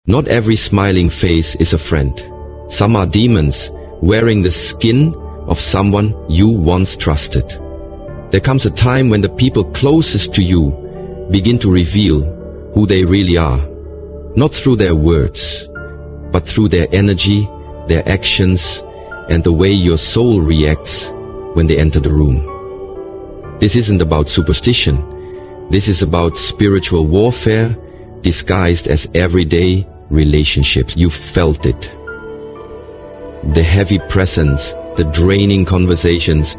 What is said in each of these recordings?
Not every smiling face is a friend. Some are demons wearing the skin of someone you once trusted. There comes a time when the people closest to you begin to reveal who they really are. Not through their words, but through their energy, their actions, and the way your soul reacts when they enter the room. This isn't about superstition. This is about spiritual warfare disguised as everyday relationships. You felt it. The heavy presence, the draining conversations,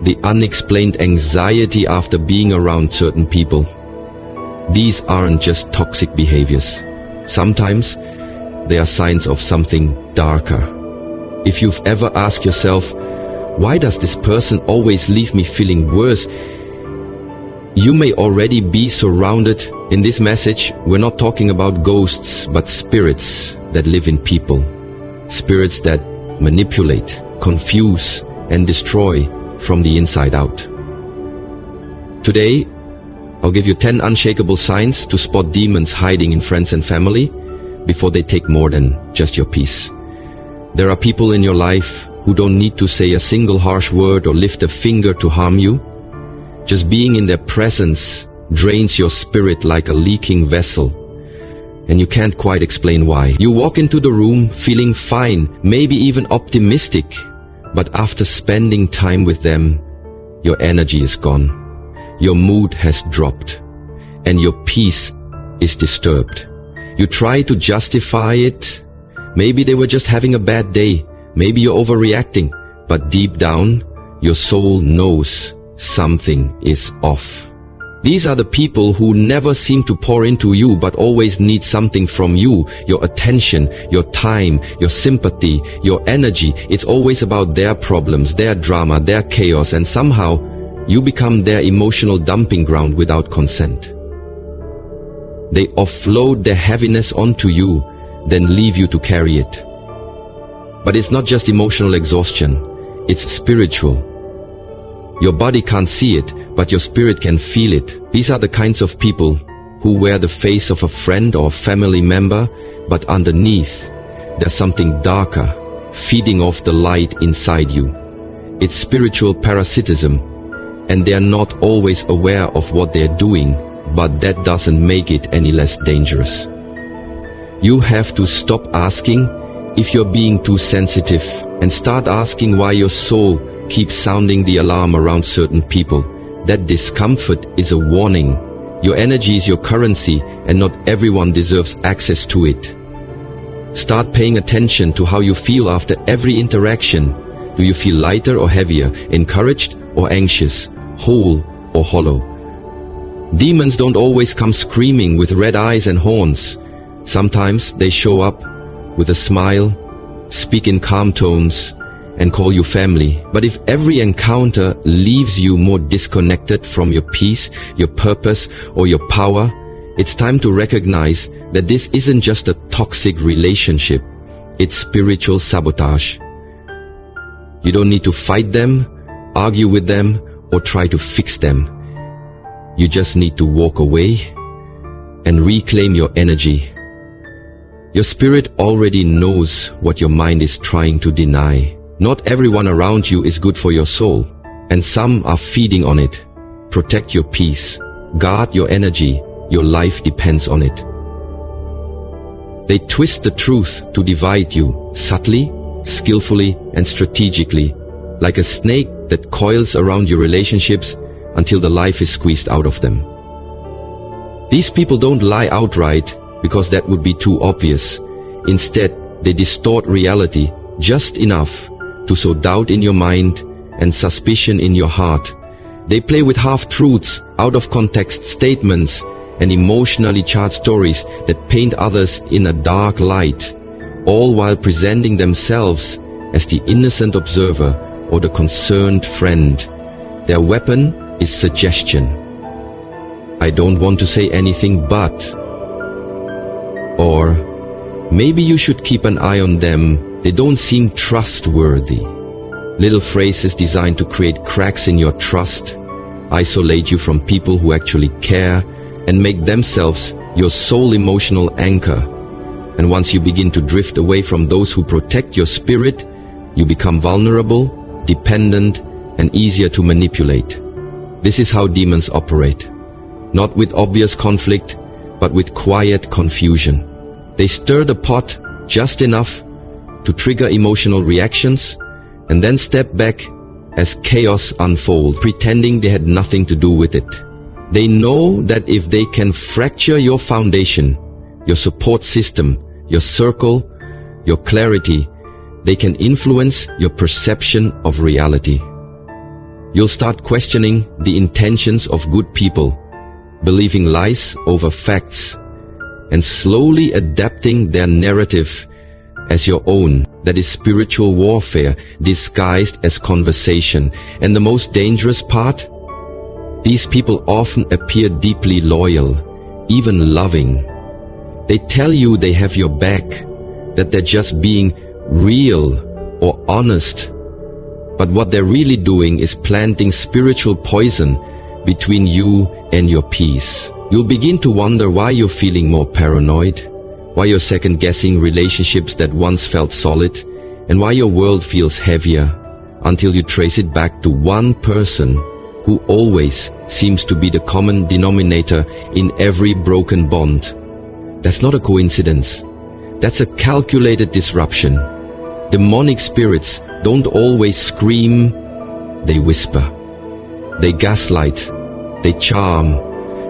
the unexplained anxiety after being around certain people. These aren't just toxic behaviors. Sometimes they are signs of something darker. If you've ever asked yourself, why does this person always leave me feeling worse? You may already be surrounded. In this message, we're not talking about ghosts, but spirits that live in people. Spirits that manipulate, confuse, and destroy from the inside out. Today, I'll give you 10 unshakable signs to spot demons hiding in friends and family before they take more than just your peace. There are people in your life who don't need to say a single harsh word or lift a finger to harm you. Just being in their presence drains your spirit like a leaking vessel, and you can't quite explain why. You walk into the room feeling fine, maybe even optimistic, but after spending time with them, your energy is gone, your mood has dropped, and your peace is disturbed. You try to justify it. Maybe they were just having a bad day, maybe you're overreacting, but deep down, your soul knows something is off. These are the people who never seem to pour into you but always need something from you, your attention, your time, your sympathy, your energy. It's always about their problems, their drama, their chaos, and somehow you become their emotional dumping ground without consent. They offload their heaviness onto you, then leave you to carry it. But it's not just emotional exhaustion, it's spiritual. Your body can't see it, but your spirit can feel it. These are the kinds of people who wear the face of a friend or family member, but underneath, there's something darker, feeding off the light inside you. It's spiritual parasitism, and they're not always aware of what they're doing, but that doesn't make it any less dangerous. You have to stop asking if you're being too sensitive and start asking why your soul keeps sounding the alarm around certain people. That discomfort is a warning. Your energy is your currency, and not everyone deserves access to it. Start paying attention to how you feel after every interaction. Do you feel lighter or heavier, encouraged or anxious, whole or hollow? Demons don't always come screaming with red eyes and horns. Sometimes they show up with a smile, speak in calm tones, and call you family. But if every encounter leaves you more disconnected from your peace, your purpose, or your power, it's time to recognize that this isn't just a toxic relationship, it's spiritual sabotage. You don't need to fight them, argue with them, or try to fix them. You just need to walk away and reclaim your energy. Your spirit already knows what your mind is trying to deny. Not everyone around you is good for your soul, and some are feeding on it. Protect your peace. Guard your energy. Your life depends on it. They twist the truth to divide you, subtly, skillfully, and strategically, like a snake that coils around your relationships until the life is squeezed out of them. These people don't lie outright because that would be too obvious. Instead, they distort reality just enough to sow doubt in your mind and suspicion in your heart. They play with half-truths, out-of-context statements, and emotionally charged stories that paint others in a dark light, all while presenting themselves as the innocent observer or the concerned friend. Their weapon is suggestion. I don't want to say anything but. Or, maybe you should keep an eye on them. They don't seem trustworthy. Little phrases designed to create cracks in your trust, isolate you from people who actually care, and make themselves your sole emotional anchor. And once you begin to drift away from those who protect your spirit, you become vulnerable, dependent, and easier to manipulate. This is how demons operate. Not with obvious conflict, but with quiet confusion. They stir the pot just enough to trigger emotional reactions and then step back as chaos unfolds, pretending they had nothing to do with it. They know that if they can fracture your foundation, your support system, your circle, your clarity, they can influence your perception of reality. You'll start questioning the intentions of good people, believing lies over facts, and slowly adapting their narrative as your own. That is spiritual warfare disguised as conversation. And the most dangerous part? These people often appear deeply loyal, even loving. They tell you they have your back, that they're just being real or honest. But what they're really doing is planting spiritual poison between you and your peace. You'll begin to wonder why you're feeling more paranoid, why you're second-guessing relationships that once felt solid, and why your world feels heavier, until you trace it back to one person who always seems to be the common denominator in every broken bond. That's not a coincidence. That's a calculated disruption. Demonic spirits don't always scream, they whisper. They gaslight, they charm,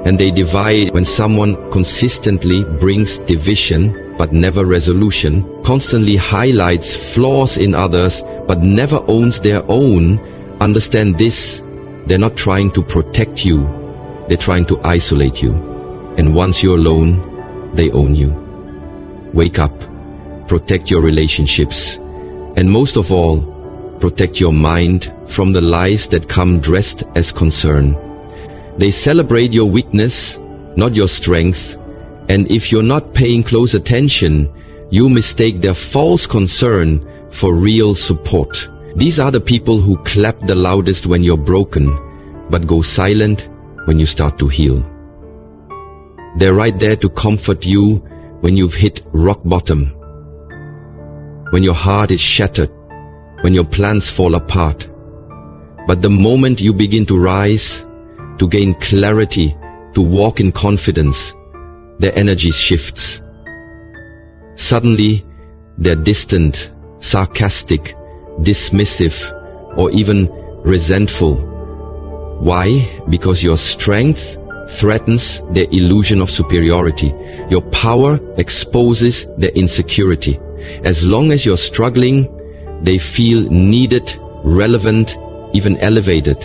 and they divide. When someone consistently brings division but never resolution, constantly highlights flaws in others but never owns their own, understand this: they're not trying to protect you, they're trying to isolate you. And once you're alone, they own you. Wake up, protect your relationships, and most of all, protect your mind from the lies that come dressed as concern. They celebrate your weakness, not your strength, and if you're not paying close attention, you mistake their false concern for real support. These are the people who clap the loudest when you're broken, but go silent when you start to heal. They're right there to comfort you when you've hit rock bottom, when your heart is shattered, when your plans fall apart. But the moment you begin to rise, to gain clarity, to walk in confidence, their energy shifts. Suddenly, they're distant, sarcastic, dismissive, or even resentful. Why? Because your strength threatens their illusion of superiority. Your power exposes their insecurity. As long as you're struggling, they feel needed, relevant, even elevated.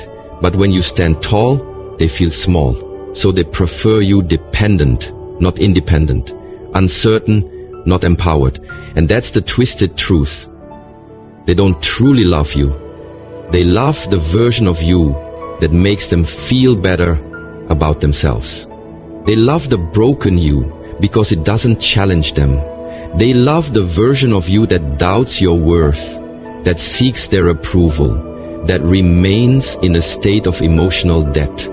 But when you stand tall, they feel small. So they prefer you dependent, not independent, uncertain, not empowered. And that's the twisted truth. They don't truly love you. They love the version of you that makes them feel better about themselves. They love the broken you because it doesn't challenge them. They love the version of you that doubts your worth, that seeks their approval, that remains in a state of emotional debt.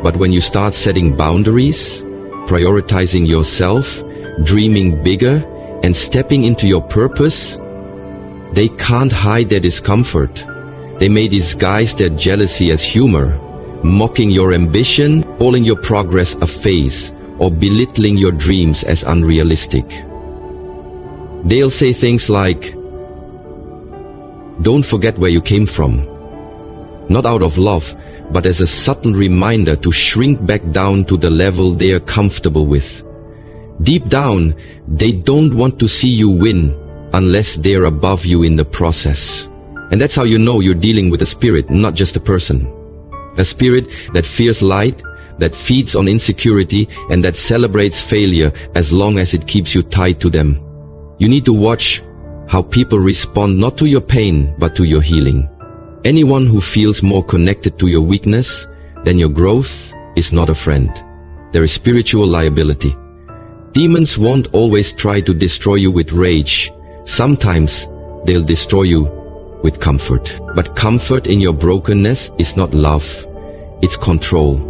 But when you start setting boundaries, prioritizing yourself, dreaming bigger, and stepping into your purpose, they can't hide their discomfort. They may disguise their jealousy as humor, mocking your ambition, calling your progress a phase, or belittling your dreams as unrealistic. They'll say things like, "Don't forget where you came from," not out of love, but as a subtle reminder to shrink back down to the level they are comfortable with. Deep down, they don't want to see you win unless they're above you in the process. And that's how you know you're dealing with a spirit, not just a person. A spirit that fears light, that feeds on insecurity, and that celebrates failure as long as it keeps you tied to them. You need to watch how people respond not to your pain, but to your healing. Anyone who feels more connected to your weakness than your growth is not a friend. There is spiritual liability. Demons won't always try to destroy you with rage. Sometimes they'll destroy you with comfort. But comfort in your brokenness is not love, it's control.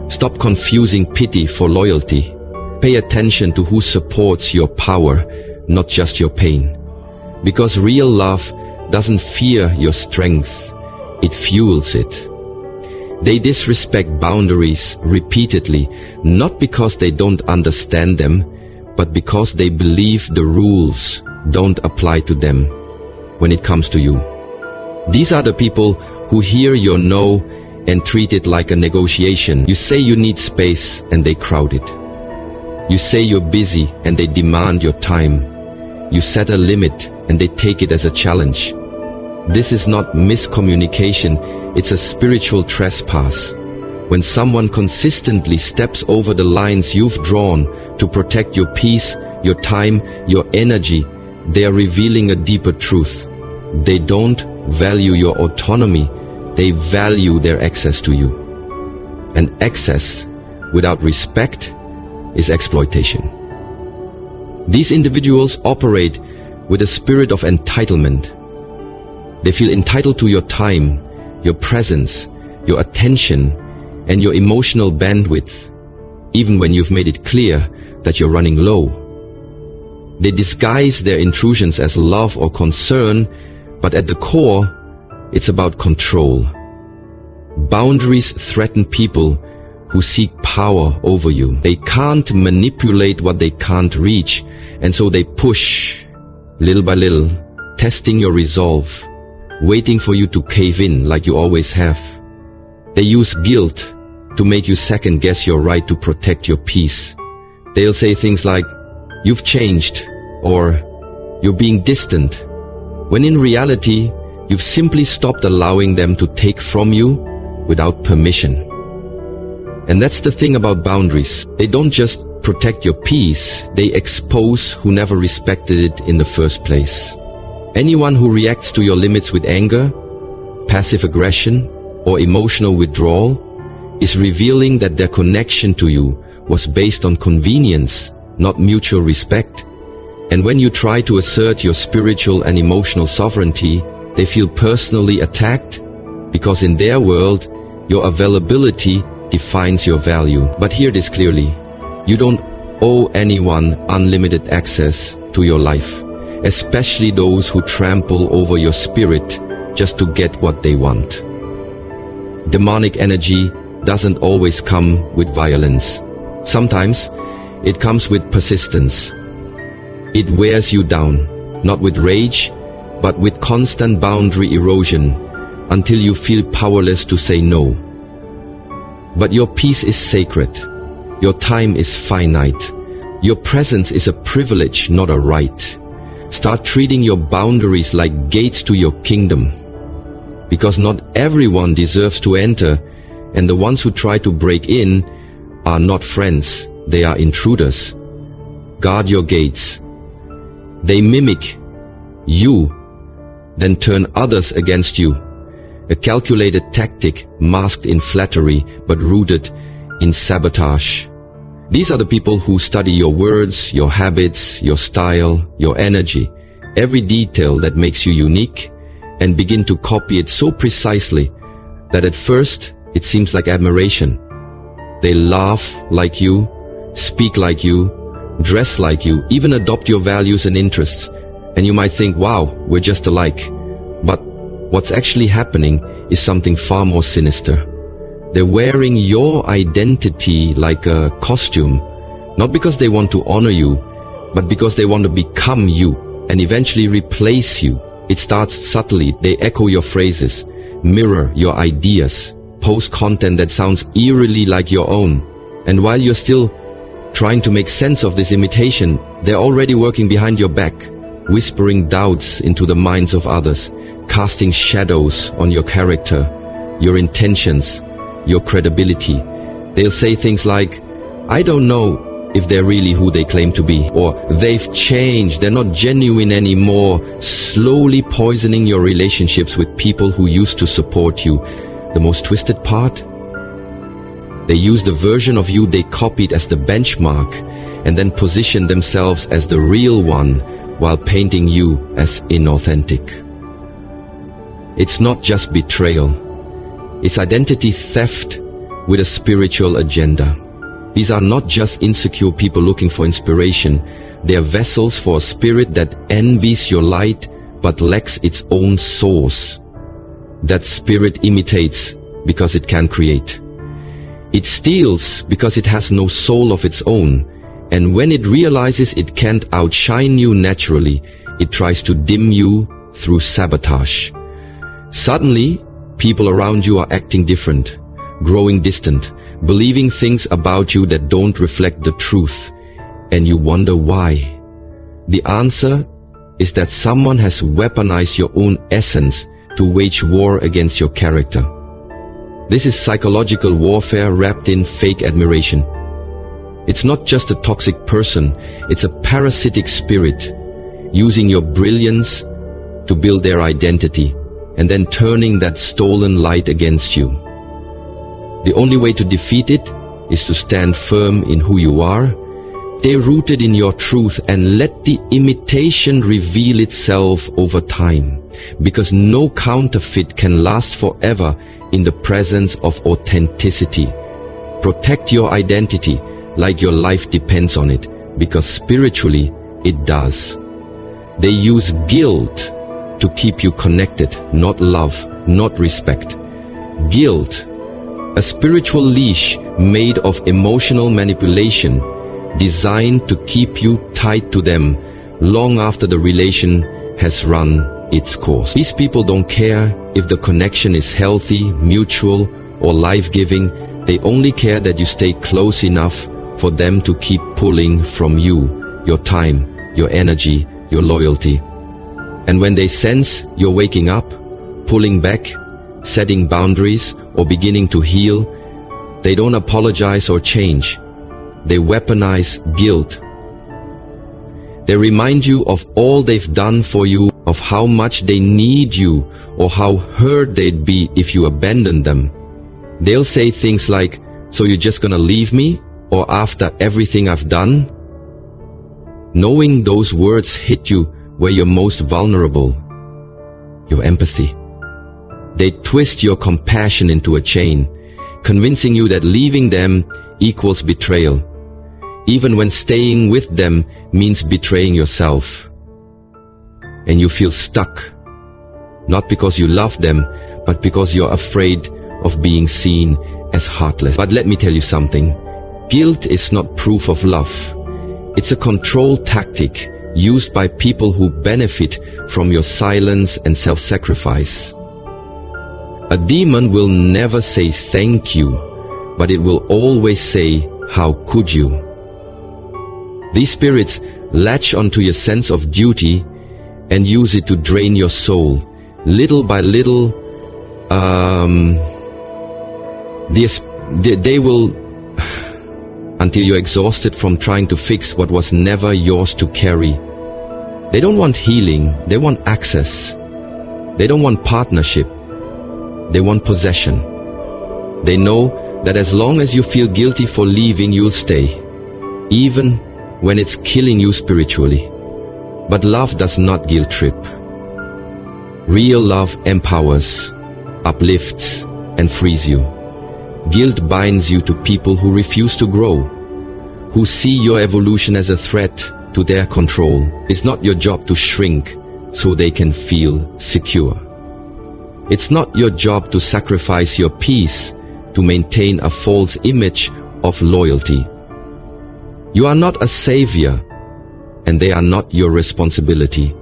Stop confusing pity for loyalty. pay attention to who supports your power, not just your pain. Because real love doesn't fear your strength, it fuels it. They disrespect boundaries repeatedly, not because they don't understand them, but because they believe the rules don't apply to them when it comes to you. These are the people who hear your no and treat it like a negotiation. You say you need space and they crowd it. You say you're busy and they demand your time. You set a limit and they take it as a challenge. This is not miscommunication, it's a spiritual trespass. When someone consistently steps over the lines you've drawn to protect your peace, your time, your energy, they are revealing a deeper truth. They don't value your autonomy, they value their access to you. And access without respect is exploitation. These individuals operate with a spirit of entitlement. They feel entitled to your time, your presence, your attention, and your emotional bandwidth, even when you've made it clear that you're running low. They disguise their intrusions as love or concern, but at the core, it's about control. Boundaries threaten people who seek power over you. They can't manipulate what they can't reach, and so they push, little by little, testing your resolve, waiting for you to cave in like you always have. They use guilt to make you second-guess your right to protect your peace. They'll say things like, "You've changed," or "You're being distant," when in reality, you've simply stopped allowing them to take from you without permission. And that's the thing about boundaries. They don't just protect your peace, they expose who never respected it in the first place. Anyone who reacts to your limits with anger, passive aggression, or emotional withdrawal is revealing that their connection to you was based on convenience, not mutual respect. And when you try to assert your spiritual and emotional sovereignty, they feel personally attacked because in their world, your availability defines your value. But hear this clearly. You don't owe anyone unlimited access to your life, especially those who trample over your spirit just to get what they want. Demonic energy doesn't always come with violence. Sometimes it comes with persistence. It wears you down, not with rage, but with constant boundary erosion until you feel powerless to say no. But your peace is sacred. Your time is finite. Your presence is a privilege, not a right. Start treating your boundaries like gates to your kingdom. Because not everyone deserves to enter, and the ones who try to break in are not friends, they are intruders. Guard your gates. They mimic you, then turn others against you. A calculated tactic masked in flattery but rooted in sabotage. These are the people who study your words, your habits, your style, your energy, every detail that makes you unique, and begin to copy it so precisely that at first it seems like admiration. They laugh like you, speak like you, dress like you, even adopt your values and interests, and you might think, wow, we're just alike. But what's actually happening is something far more sinister. They're wearing your identity like a costume, not because they want to honor you, but because they want to become you and eventually replace you. It starts subtly. They echo your phrases, mirror your ideas, post content that sounds eerily like your own. And while you're still trying to make sense of this imitation, they're already working behind your back, whispering doubts into the minds of others, casting shadows on your character, your intentions, your credibility. They'll say things like, "I don't know if they're really who they claim to be," or "They've changed, they're not genuine anymore," slowly poisoning your relationships with people who used to support you. The most twisted part? They use the version of you they copied as the benchmark and then position themselves as the real one while painting you as inauthentic. It's not just betrayal. It's identity theft with a spiritual agenda. These are not just insecure people looking for inspiration. They are vessels for a spirit that envies your light but lacks its own source. That spirit imitates because it can create. It steals because it has no soul of its own, and when it realizes it can't outshine you naturally, it tries to dim you through sabotage. Suddenly, people around you are acting different, growing distant, believing things about you that don't reflect the truth, and you wonder why. The answer is that someone has weaponized your own essence to wage war against your character. This is psychological warfare wrapped in fake admiration. It's not just a toxic person, it's a parasitic spirit, using your brilliance to build their identity, and then turning that stolen light against you. The only way to defeat it is to stand firm in who you are, stay rooted in your truth, and let the imitation reveal itself over time, because no counterfeit can last forever in the presence of authenticity. Protect your identity like your life depends on it, because spiritually it does. They use guilt to keep you connected, not love, not respect. Guilt, a spiritual leash made of emotional manipulation, designed to keep you tied to them long after the relation has run its course. These people don't care if the connection is healthy, mutual, or life-giving. They only care that you stay close enough for them to keep pulling from you, your time, your energy, your loyalty. And when they sense you're waking up, pulling back, setting boundaries, or beginning to heal, they don't apologize or change. They weaponize guilt. They remind you of all they've done for you, of how much they need you, or how hurt they'd be if you abandoned them. They'll say things like, "So you're just gonna leave me? Or after everything I've done?" Knowing those words hit you where you're most vulnerable, your empathy. They twist your compassion into a chain, convincing you that leaving them equals betrayal, even when staying with them means betraying yourself. And you feel stuck, not because you love them, but because you're afraid of being seen as heartless. But let me tell you something. Guilt is not proof of love. It's a control tactic used by people who benefit from your silence and self-sacrifice. A demon will never say thank you, but it will always say, "How could you?" These spirits latch onto your sense of duty and use it to drain your soul. Little by little, they will, until you're exhausted from trying to fix what was never yours to carry. They don't want healing, they want access. They don't want partnership, they want possession. They know that as long as you feel guilty for leaving, you'll stay, even when it's killing you spiritually. But love does not guilt trip. Real love empowers, uplifts, and frees you. Guilt binds you to people who refuse to grow, who see your evolution as a threat to their control. It's not your job to shrink so they can feel secure. It's not your job to sacrifice your peace to maintain a false image of loyalty. You are not a savior, and they are not your responsibility.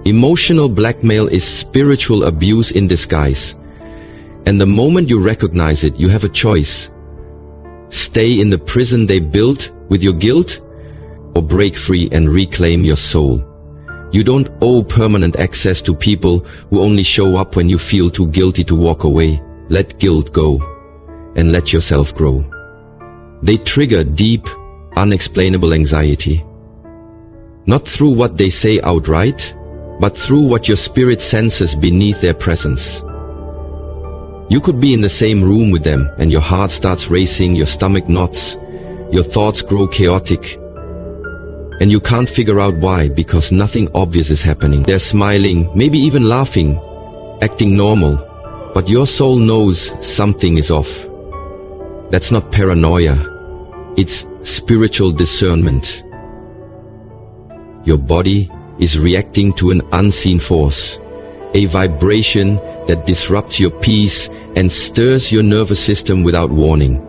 Emotional blackmail is spiritual abuse in disguise, and the moment you recognize it, you have a choice. Stay in the prison they built with your guilt, or break free and reclaim your soul. You don't owe permanent access to people who only show up when you feel too guilty to walk away. Let guilt go, and let yourself grow. They trigger deep, unexplainable anxiety. Not through what they say outright, but through what your spirit senses beneath their presence. You could be in the same room with them, and your heart starts racing, your stomach knots, your thoughts grow chaotic, and you can't figure out why, because nothing obvious is happening. They're smiling, maybe even laughing, acting normal, but your soul knows something is off. That's not paranoia, It's spiritual discernment. Your body is reacting to an unseen force, a vibration that disrupts your peace and stirs your nervous system without warning.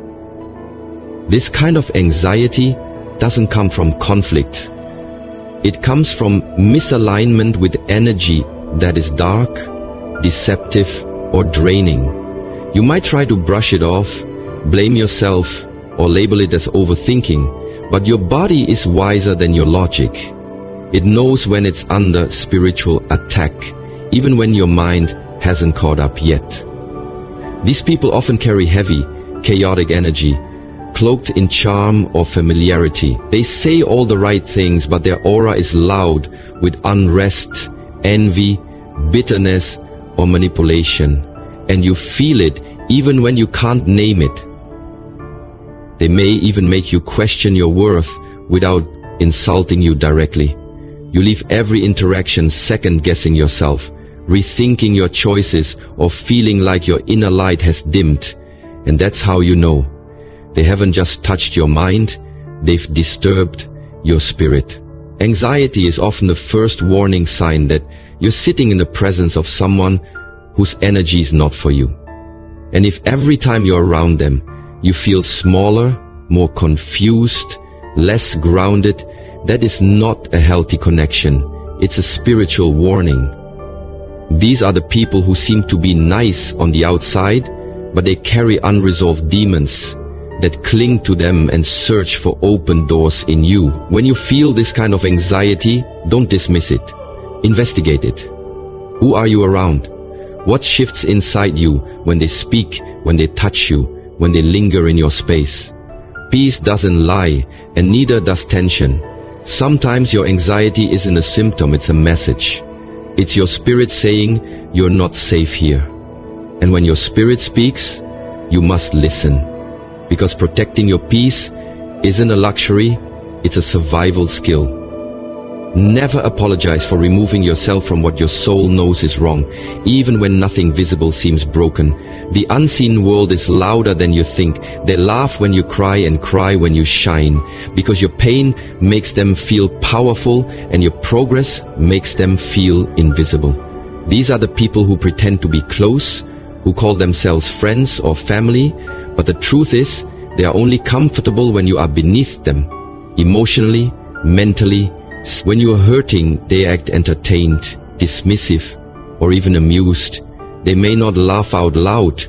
This kind of anxiety doesn't come from conflict. It comes from misalignment with energy that is dark, deceptive, or draining. You might try to brush it off, blame yourself, or label it as overthinking, but your body is wiser than your logic. It knows when it's under spiritual attack, even when your mind hasn't caught up yet. These people often carry heavy, chaotic energy, cloaked in charm or familiarity. They say all the right things, but their aura is loud with unrest, envy, bitterness, or manipulation, and you feel it even when you can't name it. They may even make you question your worth without insulting you directly. You leave every interaction second-guessing yourself, rethinking your choices, or feeling like your inner light has dimmed. And that's how you know. They haven't just touched your mind, they've disturbed your spirit. Anxiety is often the first warning sign that you're sitting in the presence of someone whose energy is not for you. And if every time you're around them, you feel smaller, more confused, less grounded, that is not a healthy connection. It's a spiritual warning. These are the people who seem to be nice on the outside, but they carry unresolved demons that cling to them and search for open doors in you. When you feel this kind of anxiety, don't dismiss it. Investigate it. Who are you around? What shifts inside you when they speak, when they touch you, when they linger in your space? Peace doesn't lie, and neither does tension. Sometimes your anxiety isn't a symptom, it's a message. It's your spirit saying, you're not safe here. And when your spirit speaks, you must listen. Because protecting your peace isn't a luxury, it's a survival skill. Never apologize for removing yourself from what your soul knows is wrong, even when nothing visible seems broken. The unseen world is louder than you think. They laugh when you cry and cry when you shine, because your pain makes them feel powerful and your progress makes them feel invisible. These are the people who pretend to be close, who call themselves friends or family, but the truth is, they are only comfortable when you are beneath them, emotionally, mentally. When you are hurting, they act entertained, dismissive, or even amused. They may not laugh out loud,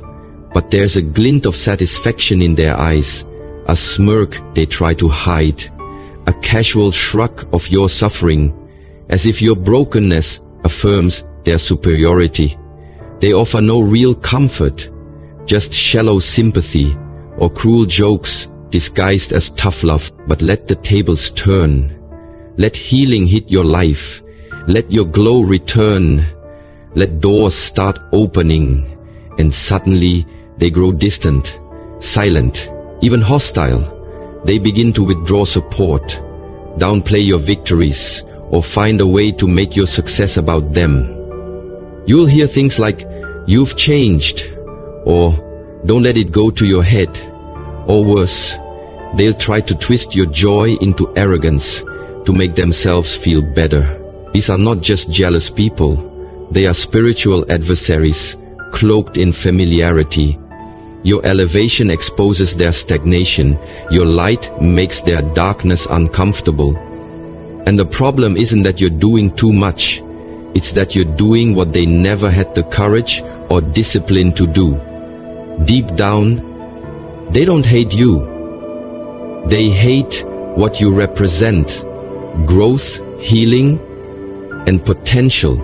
but there's a glint of satisfaction in their eyes, a smirk they try to hide, a casual shrug of your suffering, as if your brokenness affirms their superiority. They offer no real comfort, just shallow sympathy or cruel jokes disguised as tough love. But let the tables turn. Let healing hit your life. Let your glow return. Let doors start opening, and suddenly they grow distant, silent, even hostile. They begin to withdraw support, downplay your victories, or find a way to make your success about them. You'll hear things like, "You've changed," or "Don't let it go to your head." Or worse, they'll try to twist your joy into arrogance to make themselves feel better. These are not just jealous people. They are spiritual adversaries, cloaked in familiarity. Your elevation exposes their stagnation. Your light makes their darkness uncomfortable. And the problem isn't that you're doing too much. It's that you're doing what they never had the courage or discipline to do. Deep down, they don't hate you. They hate what you represent. Growth, healing, and potential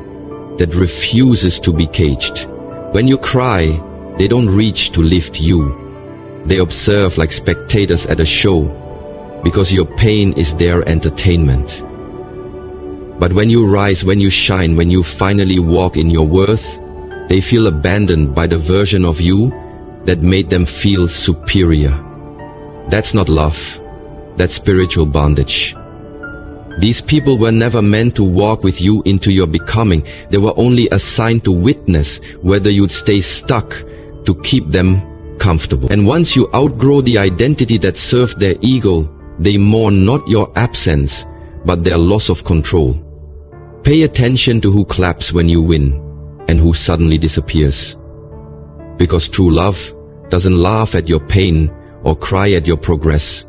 that refuses to be caged. When you cry, they don't reach to lift you. They observe like spectators at a show, because your pain is their entertainment. But when you rise, when you shine, when you finally walk in your worth, they feel abandoned by the version of you that made them feel superior. That's not love. That's spiritual bondage. These people were never meant to walk with you into your becoming. They were only assigned to witness whether you'd stay stuck, to keep them, comfortable. And once you outgrow the identity that served their ego, they mourn not your absence, but their loss of control. Pay attention to who claps when you win, and who suddenly disappears. Because true love doesn't laugh at your pain or cry at your progress.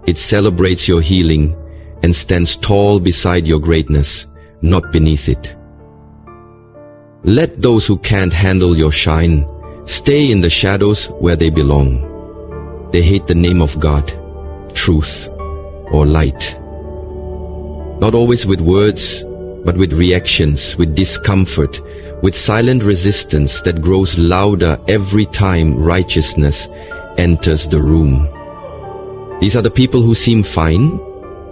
It celebrates your healing and stands tall beside your greatness, not beneath it. Let those who can't handle your shine stay in the shadows where they belong. They hate the name of God, truth, or light. Not always with words, but with reactions, with discomfort, with silent resistance that grows louder every time righteousness enters the room. These are the people who seem fine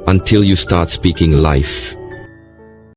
until you start speaking life.